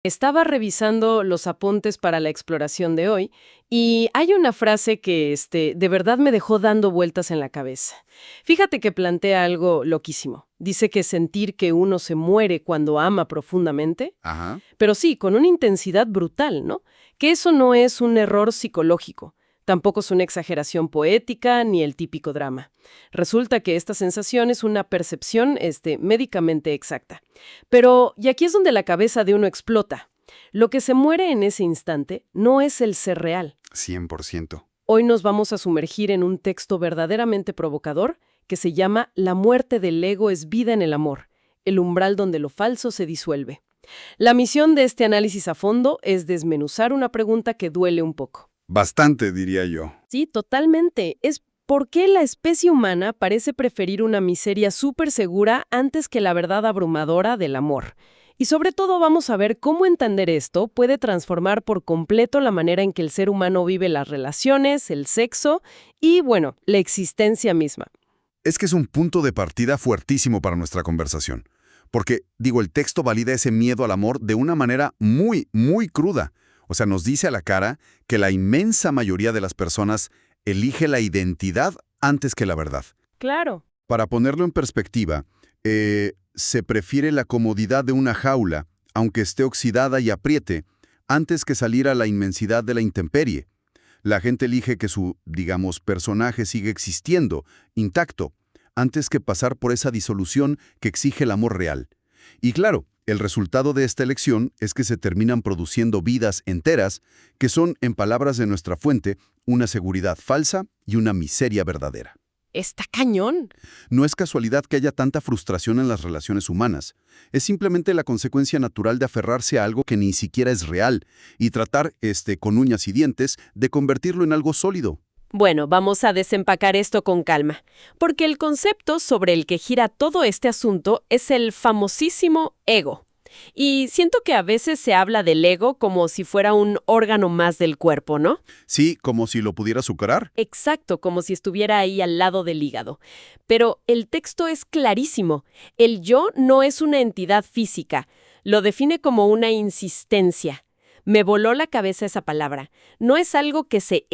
Estaba revisando los apuntes para la exploración de hoy y hay una frase que de verdad me dejó dando vueltas en la cabeza. Fíjate que plantea algo loquísimo. Dice que sentir que uno se muere cuando ama profundamente, Ajá. pero sí, con una intensidad brutal, ¿no? Que eso no es un error psicológico. Tampoco es una exageración poética ni el típico drama. Resulta que esta sensación es una percepción médicamente exacta. Pero, y aquí es donde la cabeza de uno explota. Lo que se muere en ese instante no es el ser real. 100%. Hoy nos vamos a sumergir en un texto verdaderamente provocador que se llama La muerte del ego es vida en el amor, el umbral donde lo falso se disuelve. La misión de este análisis a fondo es desmenuzar una pregunta que duele un poco. Bastante, diría yo. Sí, totalmente. Es ¿por qué la especie humana parece preferir una miseria súper segura antes que la verdad abrumadora del amor? Y sobre todo vamos a ver cómo entender esto puede transformar por completo la manera en que el ser humano vive las relaciones, el sexo y, bueno, la existencia misma. Es que es un punto de partida fuertísimo para nuestra conversación. Porque, el texto valida ese miedo al amor de una manera muy, muy cruda. O sea, nos dice a la cara que la inmensa mayoría de las personas elige la identidad antes que la verdad. Claro. Para ponerlo en perspectiva, se prefiere la comodidad de una jaula, aunque esté oxidada y apriete, antes que salir a la inmensidad de la intemperie. La gente elige que su, personaje siga existiendo, intacto, antes que pasar por esa disolución que exige el amor real. Y claro, el resultado de esta elección es que se terminan produciendo vidas enteras que son, en palabras de nuestra fuente, una seguridad falsa y una miseria verdadera. Está cañón. No es casualidad que haya tanta frustración en las relaciones humanas. Es simplemente la consecuencia natural de aferrarse a algo que ni siquiera es real y tratar, con uñas y dientes, de convertirlo en algo sólido. Bueno, vamos a desempacar esto con calma, porque el concepto sobre el que gira todo este asunto es el famosísimo ego. Y siento que a veces se habla del ego como si fuera un órgano más del cuerpo, ¿no? Sí, como si lo pudiera azucarar. Exacto, como si estuviera ahí al lado del hígado. Pero el texto es clarísimo. El yo no es una entidad física. Lo define como una insistencia. Me voló la cabeza esa palabra. No es algo que se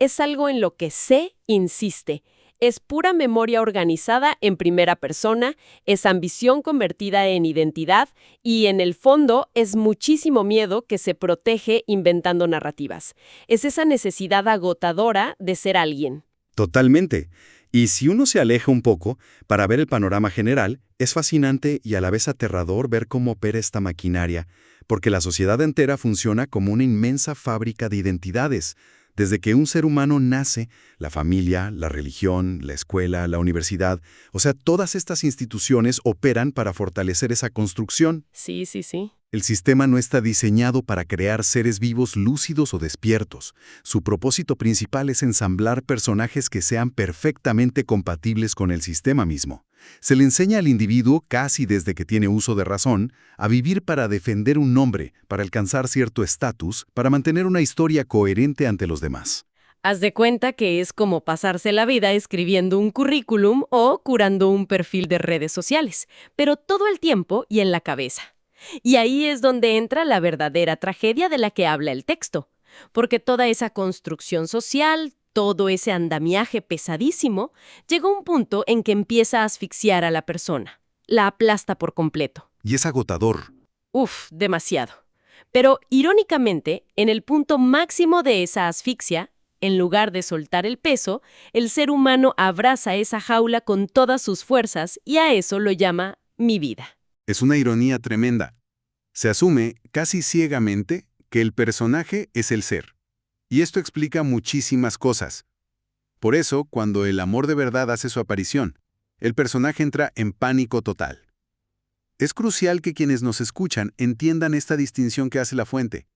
es algo en lo que se insiste. Es pura memoria organizada en primera persona, es ambición convertida en identidad y, en el fondo, es muchísimo miedo que se protege inventando narrativas. Es esa necesidad agotadora de ser alguien. Totalmente. Y si uno se aleja un poco para ver el panorama general, es fascinante y a la vez aterrador ver cómo opera esta maquinaria, porque la sociedad entera funciona como una inmensa fábrica de identidades. Desde que un ser humano nace, la familia, la religión, la escuela, la universidad, o sea, todas estas instituciones operan para fortalecer esa construcción. Sí, sí, sí. El sistema no está diseñado para crear seres vivos lúcidos o despiertos. Su propósito principal es ensamblar personajes que sean perfectamente compatibles con el sistema mismo. Se le enseña al individuo, casi desde que tiene uso de razón, a vivir para defender un nombre, para alcanzar cierto estatus, para mantener una historia coherente ante los demás. Haz de cuenta que es como pasarse la vida escribiendo un currículum o curando un perfil de redes sociales, pero todo el tiempo y en la cabeza. Y ahí es donde entra la verdadera tragedia de la que habla el texto, porque toda esa construcción social, todo ese andamiaje pesadísimo, llega a un punto en que empieza a asfixiar a la persona, la aplasta por completo. Y es agotador. Uf, demasiado. Pero, irónicamente, en el punto máximo de esa asfixia, en lugar de soltar el peso, el ser humano abraza esa jaula con todas sus fuerzas y a eso lo llama mi vida. Es una ironía tremenda. Se asume, casi ciegamente, que el personaje es el ser. Y esto explica muchísimas cosas. Por eso, cuando el amor de verdad hace su aparición, el personaje entra en pánico total. Es crucial que quienes nos escuchan entiendan esta distinción que hace la fuente.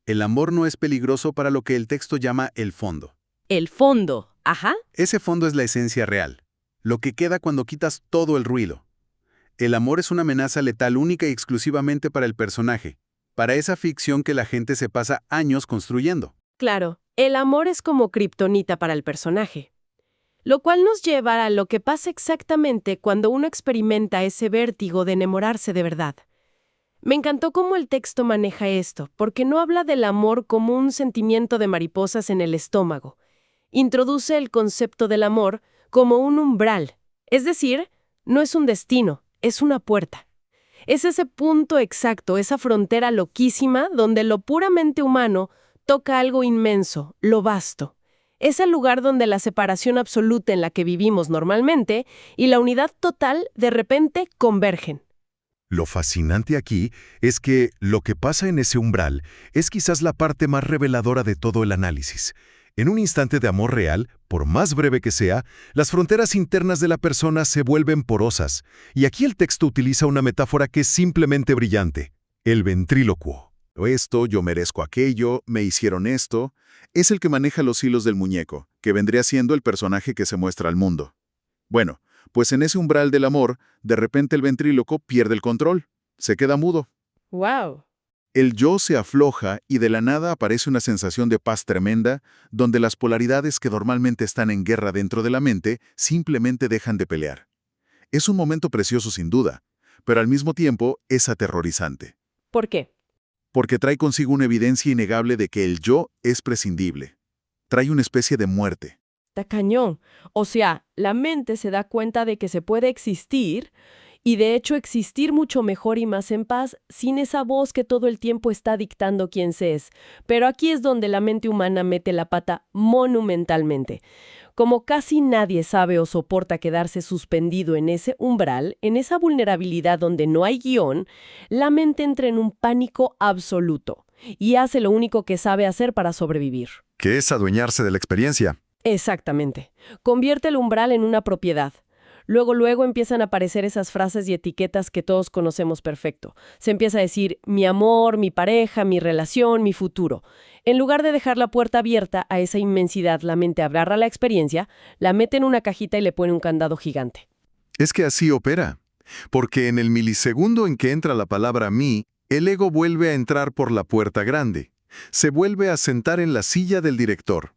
El amor no es peligroso para lo que el texto llama el fondo. El fondo, ajá. Ese fondo es la esencia real, lo que queda cuando quitas todo el ruido. El amor es una amenaza letal única y exclusivamente para el personaje, para esa ficción que la gente se pasa años construyendo. Claro, el amor es como kriptonita para el personaje. Lo cual nos lleva a lo que pasa exactamente cuando uno experimenta ese vértigo de enamorarse de verdad. Me encantó cómo el texto maneja esto, porque no habla del amor como un sentimiento de mariposas en el estómago. Introduce el concepto del amor como un umbral, es decir, no es un destino, es una puerta. Es ese punto exacto, esa frontera loquísima donde lo puramente humano toca algo inmenso, lo vasto. Es el lugar donde la separación absoluta en la que vivimos normalmente y la unidad total de repente convergen. Lo fascinante aquí es que lo que pasa en ese umbral es quizás la parte más reveladora de todo el análisis. En un instante de amor real, por más breve que sea, las fronteras internas de la persona se vuelven porosas, y aquí el texto utiliza una metáfora que es simplemente brillante: el ventrílocuo. Esto, yo merezco aquello, me hicieron esto, es el que maneja los hilos del muñeco, que vendría siendo el personaje que se muestra al mundo. Bueno, pues en ese umbral del amor, de repente el ventríloco pierde el control, se queda mudo. ¡Wow! El yo se afloja y de la nada aparece una sensación de paz tremenda, donde las polaridades que normalmente están en guerra dentro de la mente simplemente dejan de pelear. Es un momento precioso sin duda, pero al mismo tiempo es aterrorizante, ¿Por qué? porque trae consigo una evidencia innegable de que el yo es prescindible. Trae una especie de muerte. Está cañón. O sea, la mente se da cuenta de que se puede existir y de hecho existir mucho mejor y más en paz sin esa voz que todo el tiempo está dictando quién se es. Pero aquí es donde la mente humana mete la pata monumentalmente. Como casi nadie sabe o soporta quedarse suspendido en ese umbral, en esa vulnerabilidad donde no hay guión, la mente entra en un pánico absoluto y hace lo único que sabe hacer para sobrevivir. Que es adueñarse de la experiencia. Exactamente. Convierte el umbral en una propiedad. Luego empiezan a aparecer esas frases y etiquetas que todos conocemos perfecto. Se empieza a decir mi amor, mi pareja, mi relación, mi futuro. En lugar de dejar la puerta abierta a esa inmensidad, la mente agarra la experiencia, la mete en una cajita y le pone un candado gigante. Es que así opera. Porque en el milisegundo en que entra la palabra mí, el ego vuelve a entrar por la puerta grande. Se vuelve a sentar en la silla del director.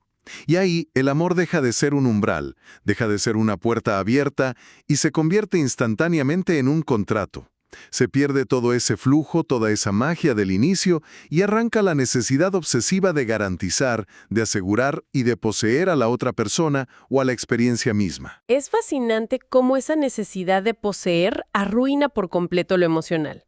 Y ahí el amor deja de ser un umbral, deja de ser una puerta abierta y se convierte instantáneamente en un contrato. Se pierde todo ese flujo, toda esa magia del inicio y arranca la necesidad obsesiva de garantizar, de asegurar y de poseer a la otra persona o a la experiencia misma. Es fascinante cómo esa necesidad de poseer arruina por completo lo emocional.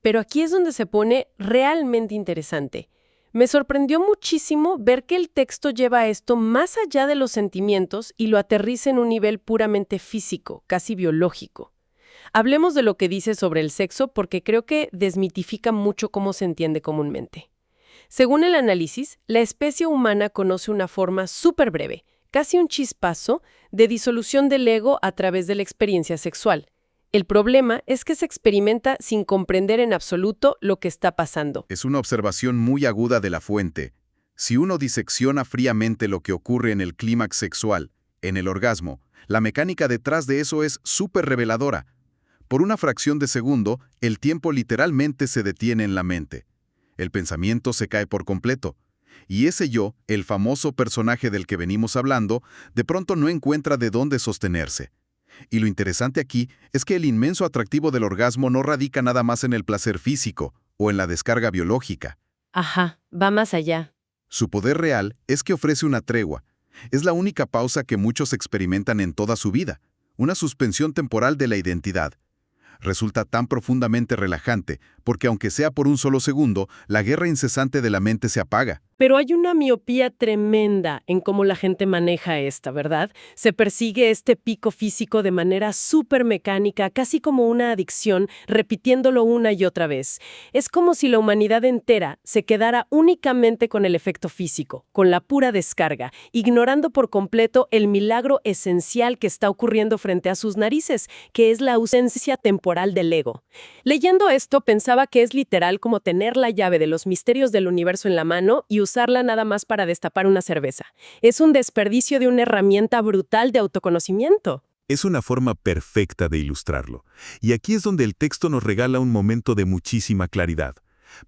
Pero aquí es donde se pone realmente interesante. Me sorprendió muchísimo ver que el texto lleva esto más allá de los sentimientos y lo aterriza en un nivel puramente físico, casi biológico. Hablemos de lo que dice sobre el sexo porque creo que desmitifica mucho cómo se entiende comúnmente. Según el análisis, la especie humana conoce una forma súper breve, casi un chispazo, de disolución del ego a través de la experiencia sexual. El problema es que se experimenta sin comprender en absoluto lo que está pasando. Es una observación muy aguda de la fuente. Si uno disecciona fríamente lo que ocurre en el clímax sexual, en el orgasmo, la mecánica detrás de eso es súper reveladora. Por una fracción de segundo, el tiempo literalmente se detiene en la mente. El pensamiento se cae por completo. Y ese yo, el famoso personaje del que venimos hablando, de pronto no encuentra de dónde sostenerse. Y lo interesante aquí es que el inmenso atractivo del orgasmo no radica nada más en el placer físico o en la descarga biológica. Ajá, va más allá. Su poder real es que ofrece una tregua. Es la única pausa que muchos experimentan en toda su vida, una suspensión temporal de la identidad. Resulta tan profundamente relajante, porque aunque sea por un solo segundo, la guerra incesante de la mente se apaga. Pero hay una miopía tremenda en cómo la gente maneja esta, ¿verdad? Se persigue este pico físico de manera súper mecánica, casi como una adicción, repitiéndolo una y otra vez. Es como si la humanidad entera se quedara únicamente con el efecto físico, con la pura descarga, ignorando por completo el milagro esencial que está ocurriendo frente a sus narices, que es la ausencia temporal del ego. Leyendo esto, pensaba que es literal como tener la llave de los misterios del universo en la mano y usarla nada más para destapar una cerveza. Es un desperdicio de una herramienta brutal de autoconocimiento. Es una forma perfecta de ilustrarlo. Y aquí es donde el texto nos regala un momento de muchísima claridad.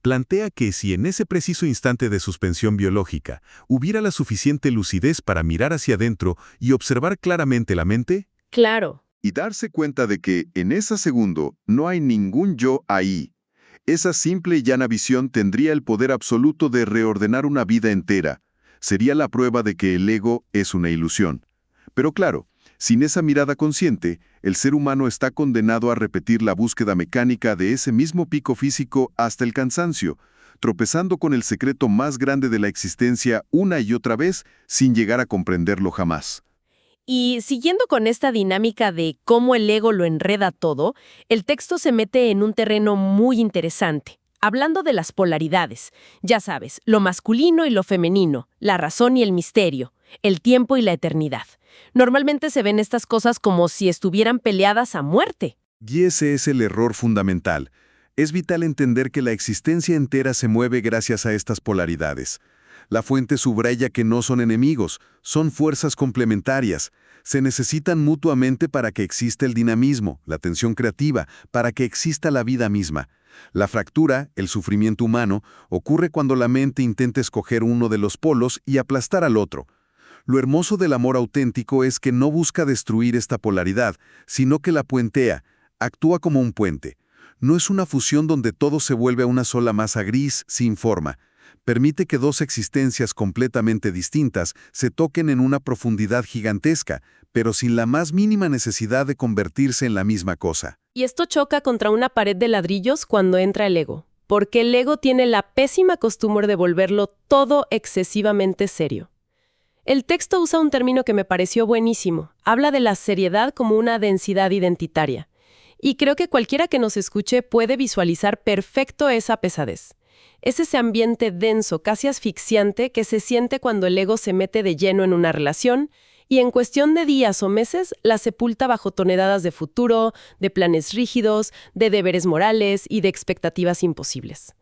Plantea que si en ese preciso instante de suspensión biológica hubiera la suficiente lucidez para mirar hacia adentro y observar claramente la mente, Claro. Y darse cuenta de que en ese segundo no hay ningún yo ahí. Esa simple y llana visión tendría el poder absoluto de reordenar una vida entera. Sería la prueba de que el ego es una ilusión. Pero claro, sin esa mirada consciente, el ser humano está condenado a repetir la búsqueda mecánica de ese mismo pico físico hasta el cansancio, tropezando con el secreto más grande de la existencia una y otra vez sin llegar a comprenderlo jamás. Y siguiendo con esta dinámica de cómo el ego lo enreda todo, el texto se mete en un terreno muy interesante, hablando de las polaridades. Ya sabes, lo masculino y lo femenino, la razón y el misterio, el tiempo y la eternidad. Normalmente se ven estas cosas como si estuvieran peleadas a muerte. Y ese es el error fundamental. Es vital entender que la existencia entera se mueve gracias a estas polaridades. La fuente subraya que no son enemigos, son fuerzas complementarias. Se necesitan mutuamente para que exista el dinamismo, la tensión creativa, para que exista la vida misma. La fractura, el sufrimiento humano, ocurre cuando la mente intenta escoger uno de los polos y aplastar al otro. Lo hermoso del amor auténtico es que no busca destruir esta polaridad, sino que la puentea, actúa como un puente. No es una fusión donde todo se vuelve a una sola masa gris, sin forma. Permite que dos existencias completamente distintas se toquen en una profundidad gigantesca, pero sin la más mínima necesidad de convertirse en la misma cosa. Y esto choca contra una pared de ladrillos cuando entra el ego, porque el ego tiene la pésima costumbre de volverlo todo excesivamente serio. El texto usa un término que me pareció buenísimo. Habla de la seriedad como una densidad identitaria. Y creo que cualquiera que nos escuche puede visualizar perfecto esa pesadez. Es ese ambiente denso, casi asfixiante, que se siente cuando el ego se mete de lleno en una relación y en cuestión de días o meses la sepulta bajo toneladas de futuro, de planes rígidos, de deberes morales y de expectativas imposibles.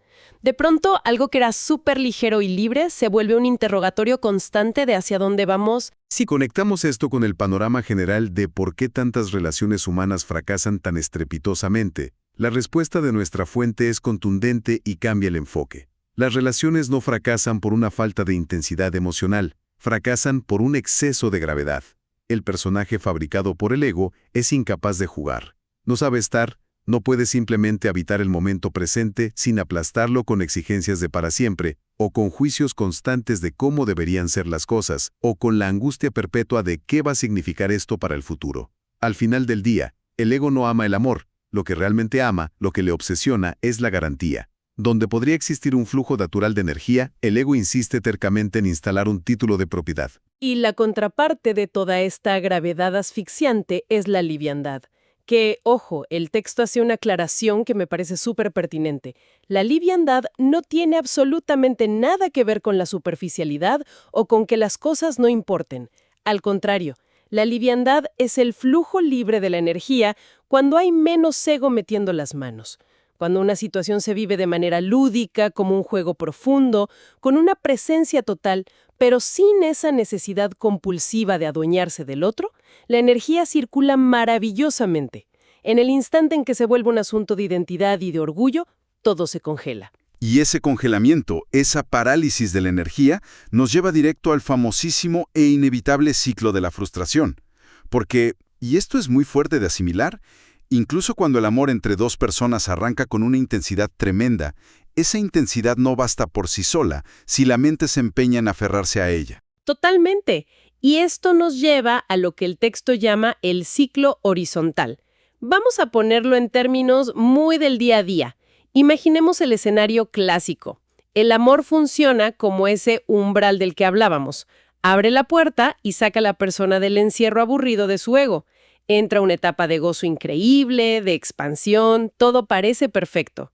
De pronto, algo que era súper ligero y libre se vuelve un interrogatorio constante de hacia dónde vamos. Si conectamos esto con el panorama general de por qué tantas relaciones humanas fracasan tan estrepitosamente, la respuesta de nuestra fuente es contundente y cambia el enfoque. Las relaciones no fracasan por una falta de intensidad emocional, fracasan por un exceso de gravedad. El personaje fabricado por el ego es incapaz de jugar. No sabe estar, no puede simplemente habitar el momento presente sin aplastarlo con exigencias de para siempre, o con juicios constantes de cómo deberían ser las cosas, o con la angustia perpetua de qué va a significar esto para el futuro. Al final del día, el ego no ama el amor. Lo que realmente ama, lo que le obsesiona, es la garantía. Donde podría existir un flujo natural de energía, el ego insiste tercamente en instalar un título de propiedad. Y la contraparte de toda esta gravedad asfixiante es la liviandad. Que, ojo, el texto hace una aclaración que me parece súper pertinente. La liviandad no tiene absolutamente nada que ver con la superficialidad o con que las cosas no importen. Al contrario, la liviandad es el flujo libre de la energía cuando hay menos ego metiendo las manos. Cuando una situación se vive de manera lúdica, como un juego profundo, con una presencia total, pero sin esa necesidad compulsiva de adueñarse del otro, la energía circula maravillosamente. En el instante en que se vuelve un asunto de identidad y de orgullo, todo se congela. Y ese congelamiento, esa parálisis de la energía, nos lleva directo al famosísimo e inevitable ciclo de la frustración. Porque, y esto es muy fuerte de asimilar, incluso cuando el amor entre dos personas arranca con una intensidad tremenda, esa intensidad no basta por sí sola si la mente se empeña en aferrarse a ella. Totalmente. Y esto nos lleva a lo que el texto llama el ciclo horizontal. Vamos a ponerlo en términos muy del día a día. Imaginemos el escenario clásico. El amor funciona como ese umbral del que hablábamos. Abre la puerta y saca a la persona del encierro aburrido de su ego. Entra una etapa de gozo increíble, de expansión, todo parece perfecto.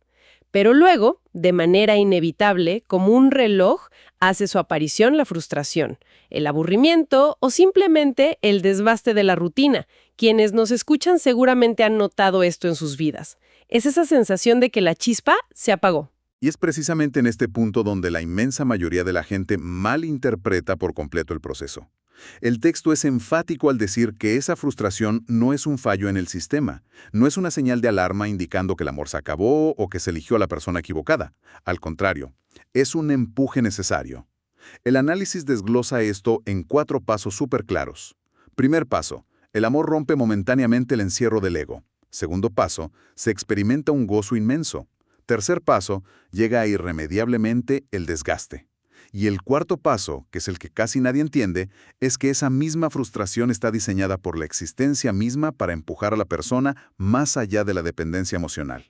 Pero luego, de manera inevitable, como un reloj, hace su aparición la frustración, el aburrimiento o simplemente el desbaste de la rutina. Quienes nos escuchan seguramente han notado esto en sus vidas. Es esa sensación de que la chispa se apagó. Y es precisamente en este punto donde la inmensa mayoría de la gente malinterpreta por completo el proceso. El texto es enfático al decir que esa frustración no es un fallo en el sistema, no es una señal de alarma indicando que el amor se acabó o que se eligió a la persona equivocada. Al contrario, es un empuje necesario. El análisis desglosa esto en 4 pasos súper claros. Primer paso, el amor rompe momentáneamente el encierro del ego. Segundo paso, se experimenta un gozo inmenso. Tercer paso, llega irremediablemente el desgaste. Y el cuarto paso, que es el que casi nadie entiende, es que esa misma frustración está diseñada por la existencia misma para empujar a la persona más allá de la dependencia emocional.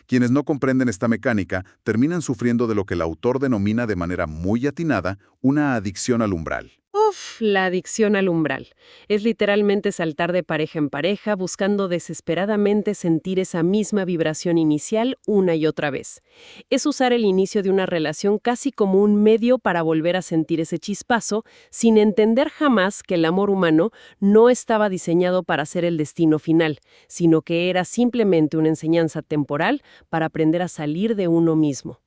Quienes no comprenden esta mecánica terminan sufriendo de lo que el autor denomina de manera muy atinada una adicción al umbral. Uf, la adicción al umbral. Es literalmente saltar de pareja en pareja buscando desesperadamente sentir esa misma vibración inicial una y otra vez. Es usar el inicio de una relación casi como un medio para volver a sentir ese chispazo, sin entender jamás que el amor humano no estaba diseñado para ser el destino final, sino que era simplemente una enseñanza temporal para aprender a salir de uno mismo.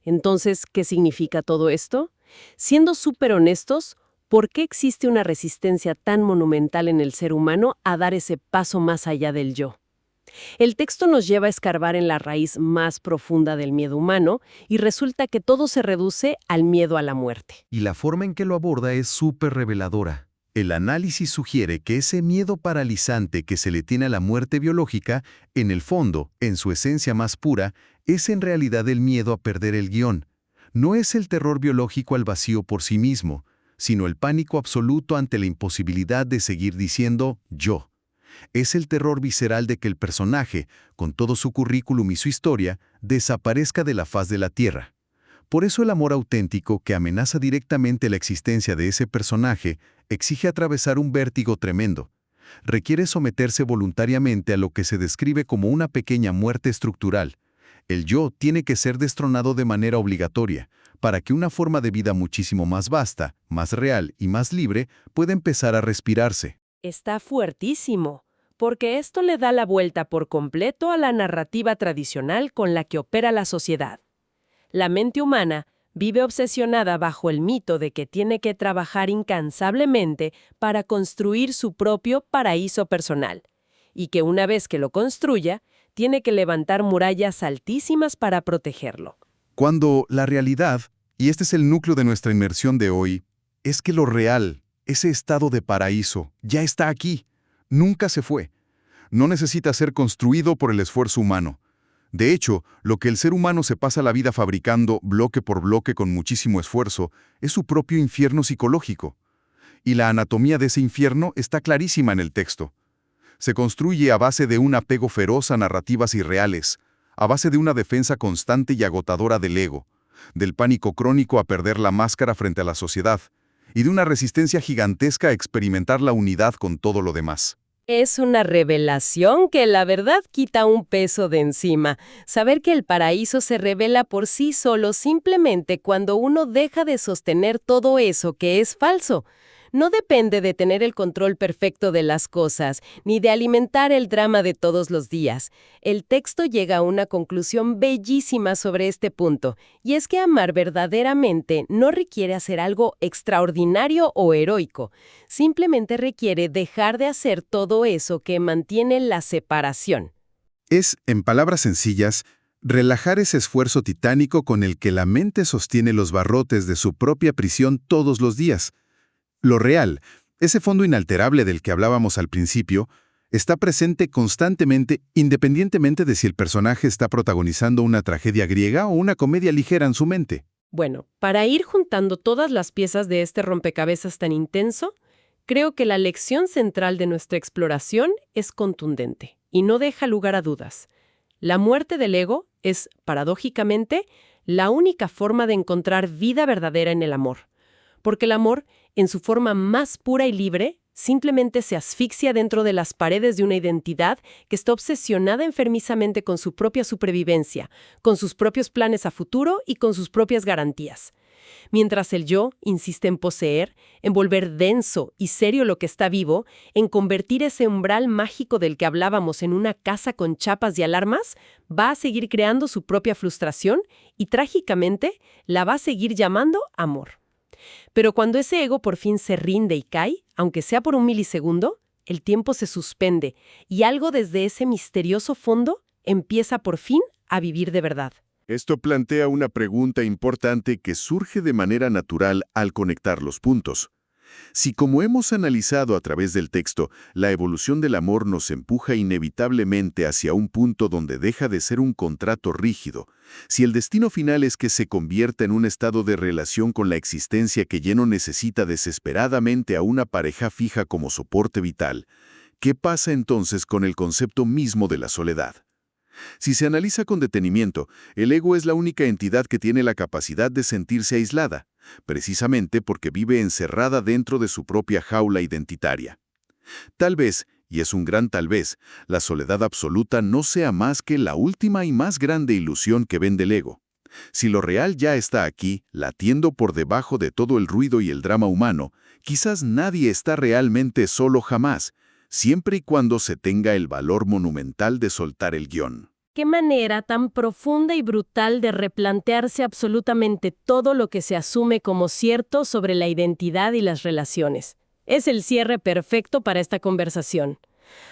Entonces, ¿qué significa todo esto? Siendo súper honestos, ¿por qué existe una resistencia tan monumental en el ser humano a dar ese paso más allá del yo? El texto nos lleva a escarbar en la raíz más profunda del miedo humano y resulta que todo se reduce al miedo a la muerte. Y la forma en que lo aborda es súper reveladora. El análisis sugiere que ese miedo paralizante que se le tiene a la muerte biológica, en el fondo, en su esencia más pura, es en realidad el miedo a perder el guión. No es el terror biológico al vacío por sí mismo, sino el pánico absoluto ante la imposibilidad de seguir diciendo yo. Es el terror visceral de que el personaje, con todo su currículum y su historia, desaparezca de la faz de la Tierra. Por eso el amor auténtico, que amenaza directamente la existencia de ese personaje, exige atravesar un vértigo tremendo. Requiere someterse voluntariamente a lo que se describe como una pequeña muerte estructural. El yo tiene que ser destronado de manera obligatoria, para que una forma de vida muchísimo más vasta, más real y más libre pueda empezar a respirarse. Está fuertísimo, porque esto le da la vuelta por completo a la narrativa tradicional con la que opera la sociedad. La mente humana vive obsesionada bajo el mito de que tiene que trabajar incansablemente para construir su propio paraíso personal, y que una vez que lo construya, tiene que levantar murallas altísimas para protegerlo. Cuando la realidad, y este es el núcleo de nuestra inmersión de hoy, es que lo real, ese estado de paraíso, ya está aquí, nunca se fue. No necesita ser construido por el esfuerzo humano. De hecho, lo que el ser humano se pasa la vida fabricando bloque por bloque con muchísimo esfuerzo es su propio infierno psicológico. Y la anatomía de ese infierno está clarísima en el texto. Se construye a base de un apego feroz a narrativas irreales, a base de una defensa constante y agotadora del ego, del pánico crónico a perder la máscara frente a la sociedad, y de una resistencia gigantesca a experimentar la unidad con todo lo demás. Es una revelación que la verdad quita un peso de encima. Saber que el paraíso se revela por sí solo simplemente cuando uno deja de sostener todo eso que es falso. No depende de tener el control perfecto de las cosas, ni de alimentar el drama de todos los días. El texto llega a una conclusión bellísima sobre este punto, y es que amar verdaderamente no requiere hacer algo extraordinario o heroico. Simplemente requiere dejar de hacer todo eso que mantiene la separación. Es, en palabras sencillas, relajar ese esfuerzo titánico con el que la mente sostiene los barrotes de su propia prisión todos los días. Lo real, ese fondo inalterable del que hablábamos al principio, está presente constantemente independientemente de si el personaje está protagonizando una tragedia griega o una comedia ligera en su mente. Bueno, para ir juntando todas las piezas de este rompecabezas tan intenso, creo que la lección central de nuestra exploración es contundente y no deja lugar a dudas. La muerte del ego es, paradójicamente, la única forma de encontrar vida verdadera en el amor. Porque el amor, en su forma más pura y libre, simplemente se asfixia dentro de las paredes de una identidad que está obsesionada enfermizamente con su propia supervivencia, con sus propios planes a futuro y con sus propias garantías. Mientras el yo insiste en poseer, en volver denso y serio lo que está vivo, en convertir ese umbral mágico del que hablábamos en una casa con chapas y alarmas, va a seguir creando su propia frustración y, trágicamente, la va a seguir llamando amor. Pero cuando ese ego por fin se rinde y cae, aunque sea por un milisegundo, el tiempo se suspende y algo desde ese misterioso fondo empieza por fin a vivir de verdad. Esto plantea una pregunta importante que surge de manera natural al conectar los puntos. Si, como hemos analizado a través del texto, la evolución del amor nos empuja inevitablemente hacia un punto donde deja de ser un contrato rígido, si el destino final es que se convierta en un estado de relación con la existencia que ya no necesita desesperadamente a una pareja fija como soporte vital, ¿qué pasa entonces con el concepto mismo de la soledad? Si se analiza con detenimiento, el ego es la única entidad que tiene la capacidad de sentirse aislada, precisamente porque vive encerrada dentro de su propia jaula identitaria. Tal vez, y es un gran tal vez, la soledad absoluta no sea más que la última y más grande ilusión que vende el ego. Si lo real ya está aquí, latiendo por debajo de todo el ruido y el drama humano, quizás nadie está realmente solo jamás, siempre y cuando se tenga el valor monumental de soltar el guión. Qué manera tan profunda y brutal de replantearse absolutamente todo lo que se asume como cierto sobre la identidad y las relaciones. Es el cierre perfecto para esta conversación.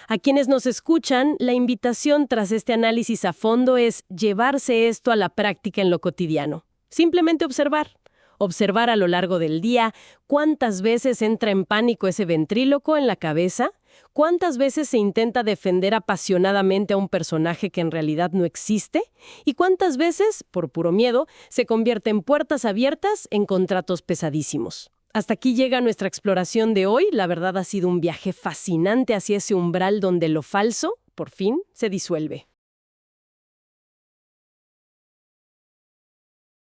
A quienes nos escuchan, la invitación tras este análisis a fondo es llevarse esto a la práctica en lo cotidiano. Simplemente observar. Observar a lo largo del día cuántas veces entra en pánico ese ventríloco en la cabeza, cuántas veces se intenta defender apasionadamente a un personaje que en realidad no existe y cuántas veces, por puro miedo, se convierte en puertas abiertas en contratos pesadísimos. Hasta aquí llega nuestra exploración de hoy. La verdad ha sido un viaje fascinante hacia ese umbral donde lo falso, por fin, se disuelve.